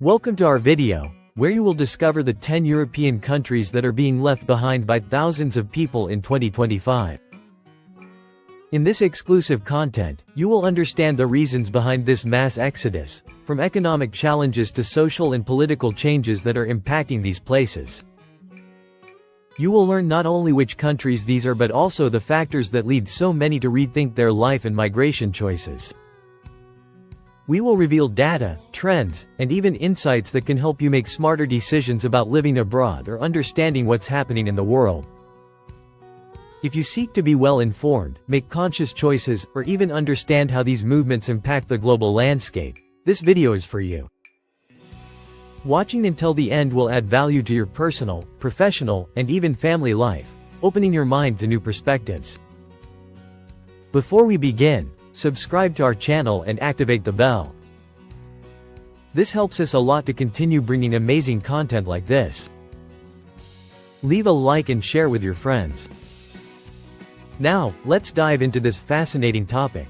Welcome to our video, where you will discover the 10 European countries that are being left behind by thousands of people in 2025. In this exclusive content, you will understand the reasons behind this mass exodus, from economic challenges to social and political changes that are impacting these places. You will learn not only which countries these are but also the factors that lead so many to rethink their life and migration choices. We will reveal data, trends, and even insights that can help you make smarter decisions about living abroad or understanding what's happening in the world. If you seek to be well informed, make conscious choices, or even understand how these movements impact the global landscape, this video is for you. Watching until the end will add value to your personal, professional, and even family life, opening your mind to new perspectives. Before we begin, subscribe to our channel and activate the bell. This helps us a lot to continue bringing amazing content like this. Leave a like and share with your friends. Now, let's dive into this fascinating topic.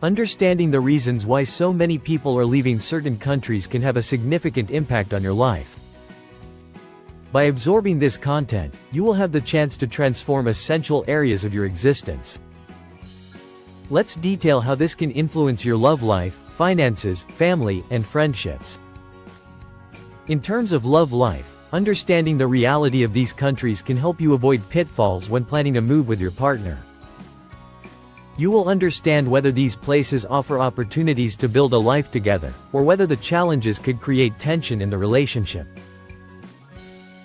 Understanding the reasons why so many people are leaving certain countries can have a significant impact on your life. By absorbing this content, you will have the chance to transform essential areas of your existence. Let's detail how this can influence your love life, finances, family, and friendships. In terms of love life, understanding the reality of these countries can help you avoid pitfalls when planning a move with your partner. You will understand whether these places offer opportunities to build a life together, or whether the challenges could create tension in the relationship.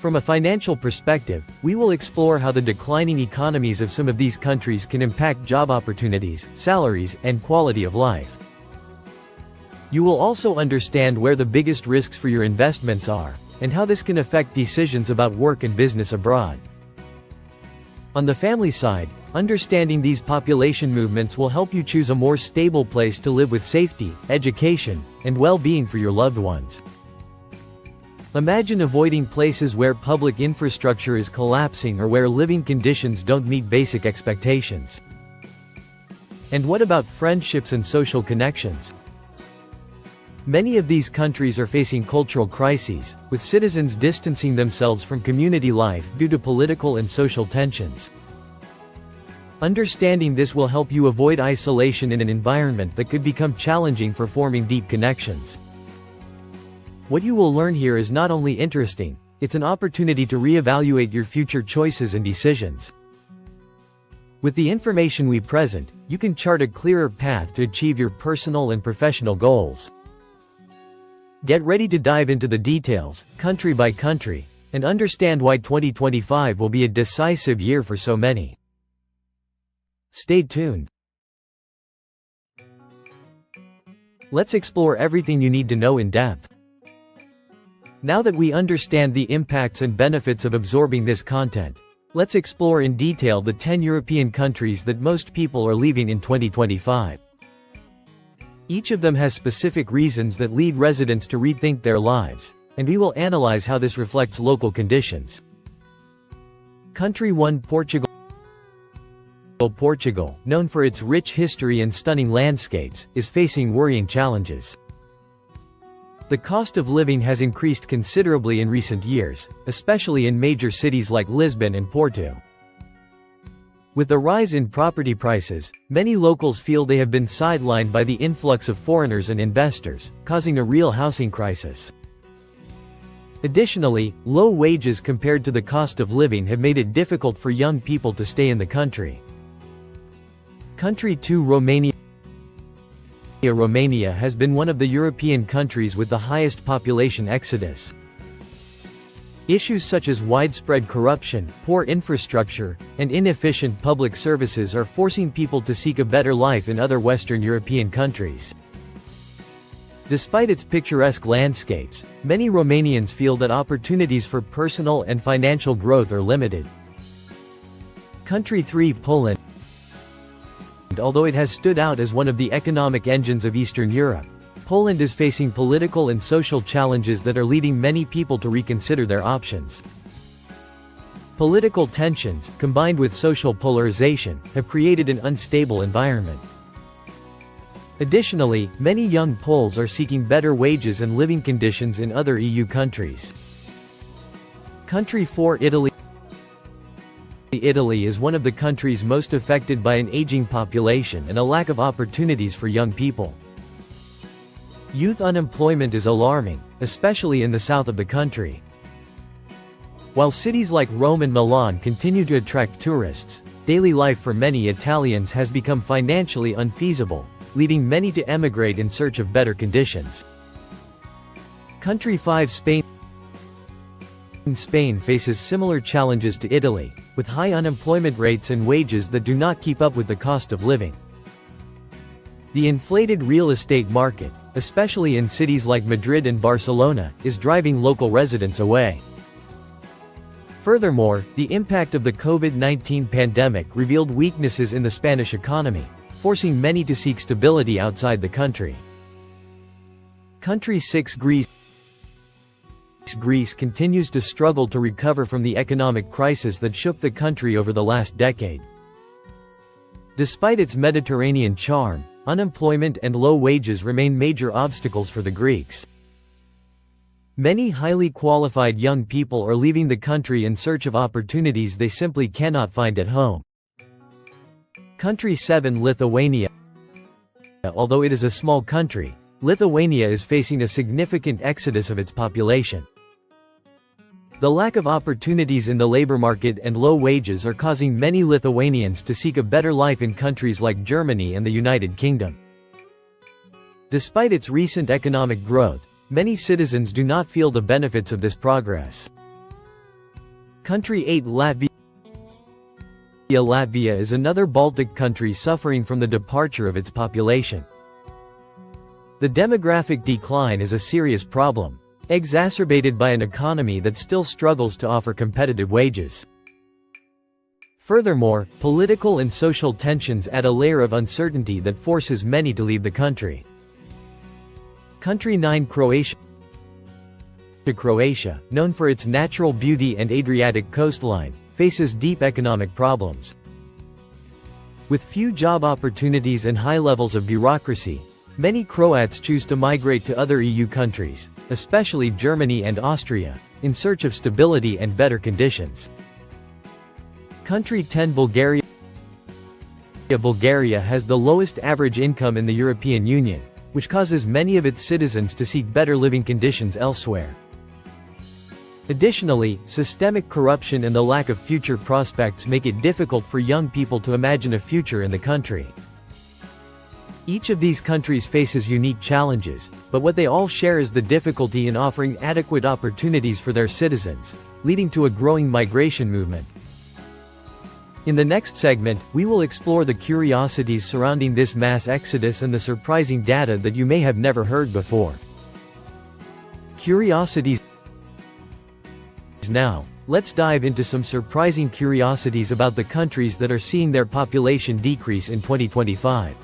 From a financial perspective, we will explore how the declining economies of some of these countries can impact job opportunities, salaries, and quality of life. You will also understand where the biggest risks for your investments are, and how this can affect decisions about work and business abroad. On the family side, understanding these population movements will help you choose a more stable place to live with safety, education, and well-being for your loved ones. Imagine avoiding places where public infrastructure is collapsing or where living conditions don't meet basic expectations. And what about friendships and social connections? Many of these countries are facing cultural crises, with citizens distancing themselves from community life due to political and social tensions. Understanding this will help you avoid isolation in an environment that could become challenging for forming deep connections. What you will learn here is not only interesting, it's an opportunity to reevaluate your future choices and decisions. With the information we present, you can chart a clearer path to achieve your personal and professional goals. Get ready to dive into the details, country by country, and understand why 2025 will be a decisive year for so many. Stay tuned. Let's explore everything you need to know in depth. Now that we understand the impacts and benefits of absorbing this content, let's explore in detail the 10 European countries that most people are leaving in 2025. Each of them has specific reasons that lead residents to rethink their lives, and we will analyze how this reflects local conditions. Country 1: Portugal. Portugal, known for its rich history and stunning landscapes, is facing worrying challenges. The cost of living has increased considerably in recent years, especially in major cities like Lisbon and Porto. With the rise in property prices, many locals feel they have been sidelined by the influx of foreigners and investors, causing a real housing crisis. Additionally, low wages compared to the cost of living have made it difficult for young people to stay in the country. Country 2: Romania. Romania has been one of the European countries with the highest population exodus. Issues such as widespread corruption, poor infrastructure, and inefficient public services are forcing people to seek a better life in other Western European countries. Despite its picturesque landscapes, many Romanians feel that opportunities for personal and financial growth are limited. Country 3: Poland. Although it has stood out as one of the economic engines of Eastern Europe, Poland is facing political and social challenges that are leading many people to reconsider their options. Political tensions, combined with social polarization, have created an unstable environment. Additionally, many young Poles are seeking better wages and living conditions in other EU countries. Country 4, Italy. Italy is one of the countries most affected by an aging population and a lack of opportunities for young people. Youth unemployment is alarming, especially in the south of the country. While cities like Rome and Milan continue to attract tourists, daily life for many Italians has become financially unfeasible, leading many to emigrate in search of better conditions. Country 5, Spain. Spain faces similar challenges to Italy, with high unemployment rates and wages that do not keep up with the cost of living. The inflated real estate market, especially in cities like Madrid and Barcelona, is driving local residents away. Furthermore, the impact of the COVID-19 pandemic revealed weaknesses in the Spanish economy, forcing many to seek stability outside the country. Country 6, Greece. Greece continues to struggle to recover from the economic crisis that shook the country over the last decade. Despite its Mediterranean charm, unemployment and low wages remain major obstacles for the Greeks. Many highly qualified young people are leaving the country in search of opportunities they simply cannot find at home. Country 7, Lithuania. Although it is a small country, Lithuania is facing a significant exodus of its population. The lack of opportunities in the labor market and low wages are causing many Lithuanians to seek a better life in countries like Germany and the United Kingdom. Despite its recent economic growth, many citizens do not feel the benefits of this progress. Country 8, Latvia. Latvia is another Baltic country suffering from the departure of its population. The demographic decline is a serious problem, exacerbated by an economy that still struggles to offer competitive wages. Furthermore, political and social tensions add a layer of uncertainty that forces many to leave the country. Country 9, Croatia. Croatia, known for its natural beauty and Adriatic coastline, faces deep economic problems. With few job opportunities and high levels of bureaucracy, many Croats choose to migrate to other EU countries, especially Germany and Austria, in search of stability and better conditions. Country 10, Bulgaria. Bulgaria has the lowest average income in the European Union, which causes many of its citizens to seek better living conditions elsewhere. Additionally, systemic corruption and the lack of future prospects make it difficult for young people to imagine a future in the country. Each of these countries faces unique challenges, but what they all share is the difficulty in offering adequate opportunities for their citizens, leading to a growing migration movement. In the next segment, we will explore the curiosities surrounding this mass exodus and the surprising data that you may have never heard before. Curiosities. Now, let's dive into some surprising curiosities about the countries that are seeing their population decrease in 2025.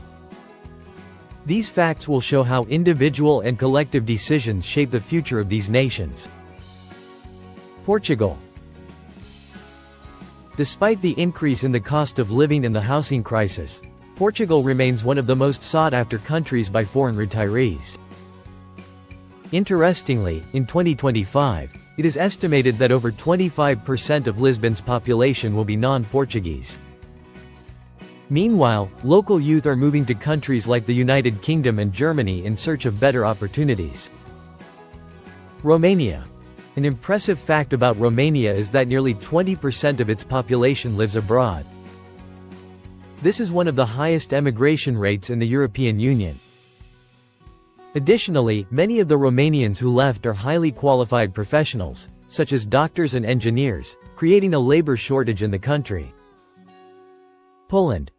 These facts will show how individual and collective decisions shape the future of these nations. Portugal. Despite the increase in the cost of living and the housing crisis, Portugal remains one of the most sought-after countries by foreign retirees. Interestingly, in 2025, it is estimated that over 25% of Lisbon's population will be non-Portuguese. Meanwhile, local youth are moving to countries like the United Kingdom and Germany in search of better opportunities. Romania. An impressive fact about Romania is that nearly 20% of its population lives abroad. This is one of the highest emigration rates in the European Union. Additionally, many of the Romanians who left are highly qualified professionals, such as doctors and engineers, creating a labor shortage in the country. Poland.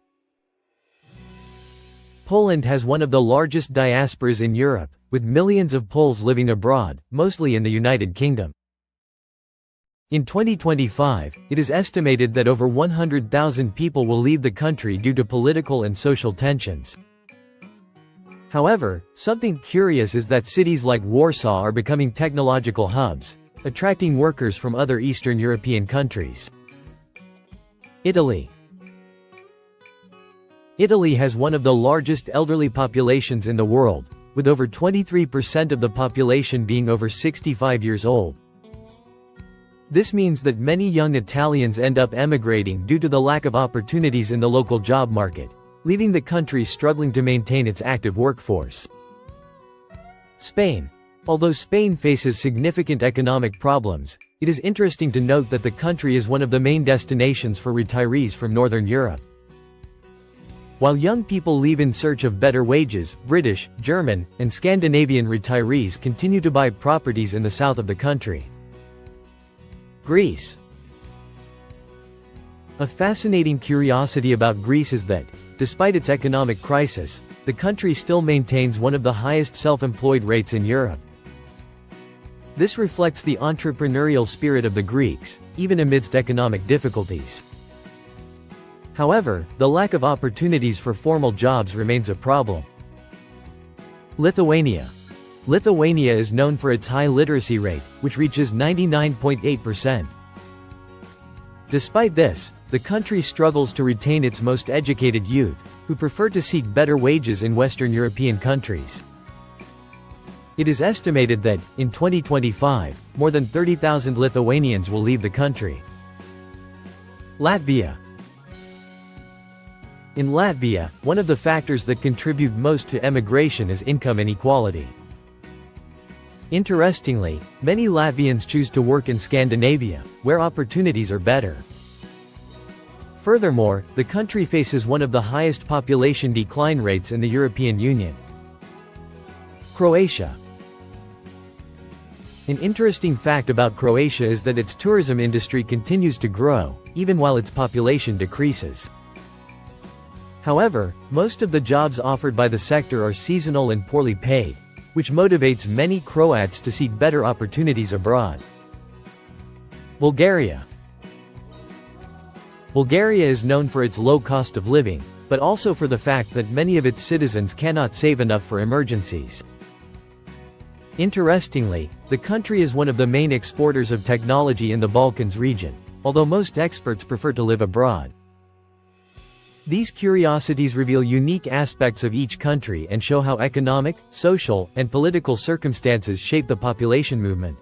Poland has one of the largest diasporas in Europe, with millions of Poles living abroad, mostly in the United Kingdom. In 2025, it is estimated that over 100,000 people will leave the country due to political and social tensions. However, something curious is that cities like Warsaw are becoming technological hubs, attracting workers from other Eastern European countries. Italy. Italy has one of the largest elderly populations in the world, with over 23% of the population being over 65 years old. This means that many young Italians end up emigrating due to the lack of opportunities in the local job market, leaving the country struggling to maintain its active workforce. Spain. Although Spain faces significant economic problems, it is interesting to note that the country is one of the main destinations for retirees from Northern Europe. While young people leave in search of better wages, British, German, and Scandinavian retirees continue to buy properties in the south of the country. Greece. A fascinating curiosity about Greece is that, despite its economic crisis, the country still maintains one of the highest self-employed rates in Europe. This reflects the entrepreneurial spirit of the Greeks, even amidst economic difficulties. However, the lack of opportunities for formal jobs remains a problem. Lithuania. Lithuania is known for its high literacy rate, which reaches 99.8%. Despite this, the country struggles to retain its most educated youth, who prefer to seek better wages in Western European countries. It is estimated that, in 2025, more than 30,000 Lithuanians will leave the country. Latvia. In Latvia, one of the factors that contribute most to emigration is income inequality. Interestingly, many Latvians choose to work in Scandinavia, where opportunities are better. Furthermore, the country faces one of the highest population decline rates in the European Union. Croatia. An interesting fact about Croatia is that its tourism industry continues to grow, even while its population decreases. However, most of the jobs offered by the sector are seasonal and poorly paid, which motivates many Croats to seek better opportunities abroad. Bulgaria. Bulgaria is known for its low cost of living, but also for the fact that many of its citizens cannot save enough for emergencies. Interestingly, the country is one of the main exporters of technology in the Balkans region, although most experts prefer to live abroad. These curiosities reveal unique aspects of each country and show how economic, social, and political circumstances shape the population movement.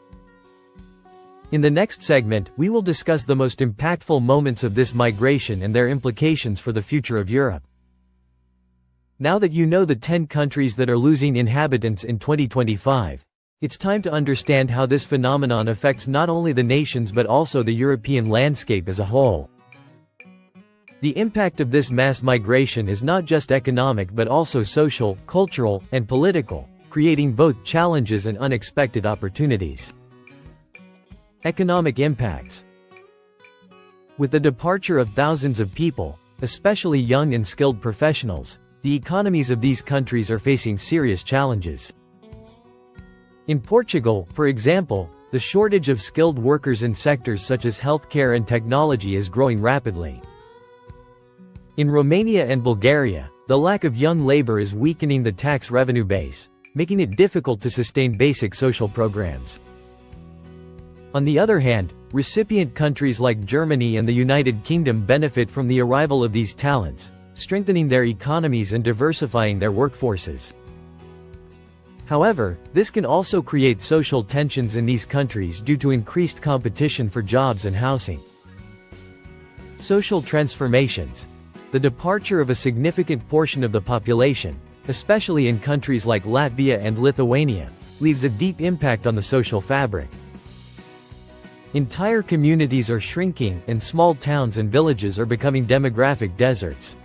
In the next segment, we will discuss the most impactful moments of this migration and their implications for the future of Europe. Now that you know the 10 countries that are losing inhabitants in 2025, it's time to understand how this phenomenon affects not only the nations but also the European landscape as a whole. The impact of this mass migration is not just economic but also social, cultural, and political, creating both challenges and unexpected opportunities. Economic impacts. With the departure of thousands of people, especially young and skilled professionals, the economies of these countries are facing serious challenges. In Portugal, for example, the shortage of skilled workers in sectors such as healthcare and technology is growing rapidly. In Romania and Bulgaria, the lack of young labor is weakening the tax revenue base, making it difficult to sustain basic social programs. On the other hand, recipient countries like Germany and the United Kingdom benefit from the arrival of these talents, strengthening their economies and diversifying their workforces. However, this can also create social tensions in these countries due to increased competition for jobs and housing. Social transformations. The departure of a significant portion of the population, especially in countries like Latvia and Lithuania, leaves a deep impact on the social fabric. Entire communities are shrinking, and small towns and villages are becoming demographic deserts.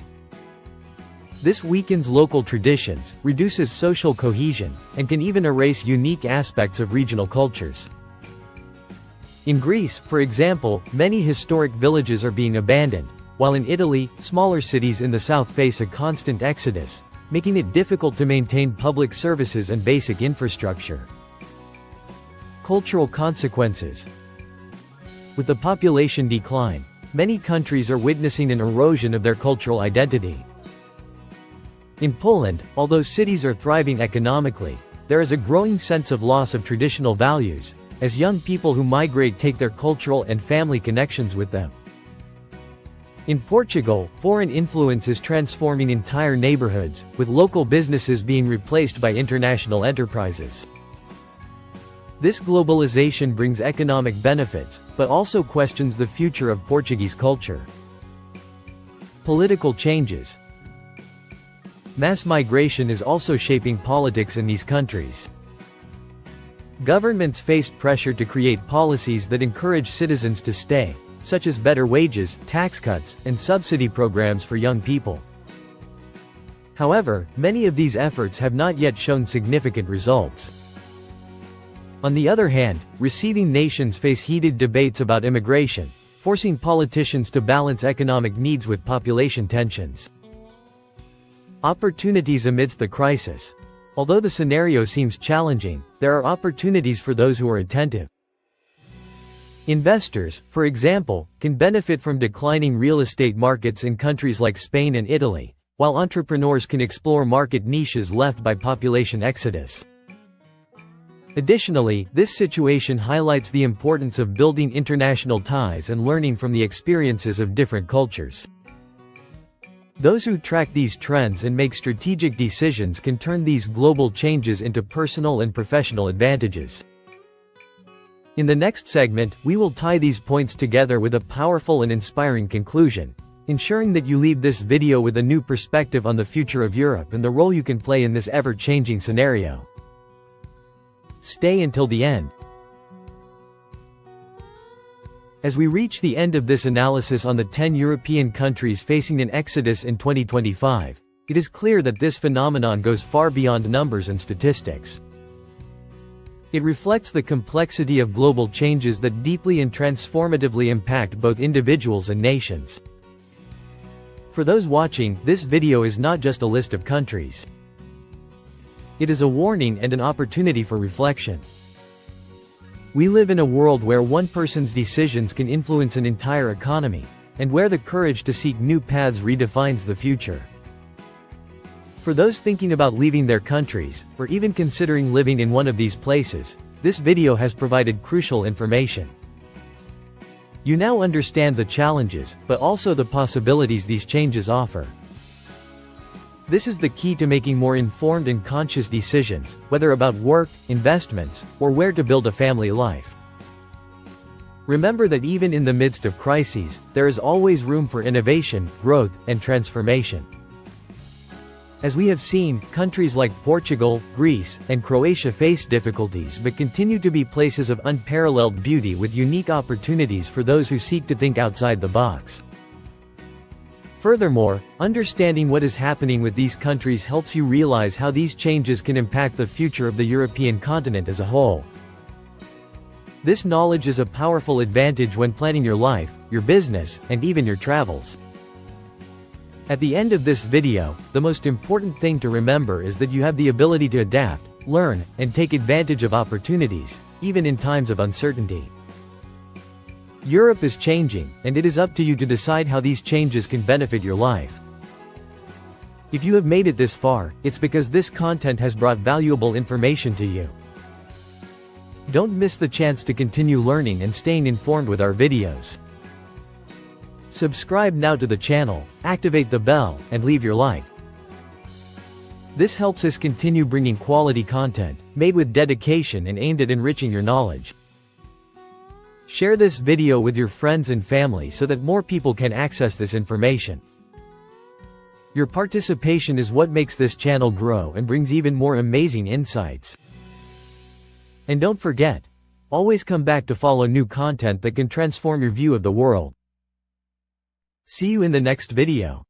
This weakens local traditions, reduces social cohesion, and can even erase unique aspects of regional cultures. In Greece, for example, many historic villages are being abandoned, while in Italy, smaller cities in the south face a constant exodus, making it difficult to maintain public services and basic infrastructure. Cultural consequences. With the population decline, many countries are witnessing an erosion of their cultural identity. In Poland, although cities are thriving economically, there is a growing sense of loss of traditional values, as young people who migrate take their cultural and family connections with them. In Portugal, foreign influence is transforming entire neighborhoods, with local businesses being replaced by international enterprises. This globalization brings economic benefits, but also questions the future of Portuguese culture. Political changes. Mass migration is also shaping politics in these countries. Governments face pressure to create policies that encourage citizens to stay, such as better wages, tax cuts, and subsidy programs for young people. However, many of these efforts have not yet shown significant results. On the other hand, receiving nations face heated debates about immigration, forcing politicians to balance economic needs with population tensions. Opportunities amidst the crisis. Although the scenario seems challenging, there are opportunities for those who are attentive. Investors, for example, can benefit from declining real estate markets in countries like Spain and Italy, while entrepreneurs can explore market niches left by population exodus. Additionally, this situation highlights the importance of building international ties and learning from the experiences of different cultures. Those who track these trends and make strategic decisions can turn these global changes into personal and professional advantages. In the next segment, we will tie these points together with a powerful and inspiring conclusion, ensuring that you leave this video with a new perspective on the future of Europe and the role you can play in this ever-changing scenario. Stay until the end. As we reach the end of this analysis on the 10 European countries facing an exodus in 2025, it is clear that this phenomenon goes far beyond numbers and statistics. It reflects the complexity of global changes that deeply and transformatively impact both individuals and nations. For those watching, this video is not just a list of countries. It is a warning and an opportunity for reflection. We live in a world where one person's decisions can influence an entire economy, and where the courage to seek new paths redefines the future. For those thinking about leaving their countries, or even considering living in one of these places, this video has provided crucial information. You now understand the challenges, but also the possibilities these changes offer. This is the key to making more informed and conscious decisions, whether about work, investments, or where to build a family life. Remember that even in the midst of crises, there is always room for innovation, growth, and transformation. As we have seen, countries like Portugal, Greece, and Croatia face difficulties but continue to be places of unparalleled beauty with unique opportunities for those who seek to think outside the box. Furthermore, understanding what is happening with these countries helps you realize how these changes can impact the future of the European continent as a whole. This knowledge is a powerful advantage when planning your life, your business, and even your travels. At the end of this video, the most important thing to remember is that you have the ability to adapt, learn, and take advantage of opportunities, even in times of uncertainty. Europe is changing, and it is up to you to decide how these changes can benefit your life. If you have made it this far, it's because this content has brought valuable information to you. Don't miss the chance to continue learning and staying informed with our videos. Subscribe now to the channel, activate the bell, and leave your like. This helps us continue bringing quality content, made with dedication and aimed at enriching your knowledge. Share this video with your friends and family so that more people can access this information. Your participation is what makes this channel grow and brings even more amazing insights. And don't forget, always come back to follow new content that can transform your view of the world. See you in the next video.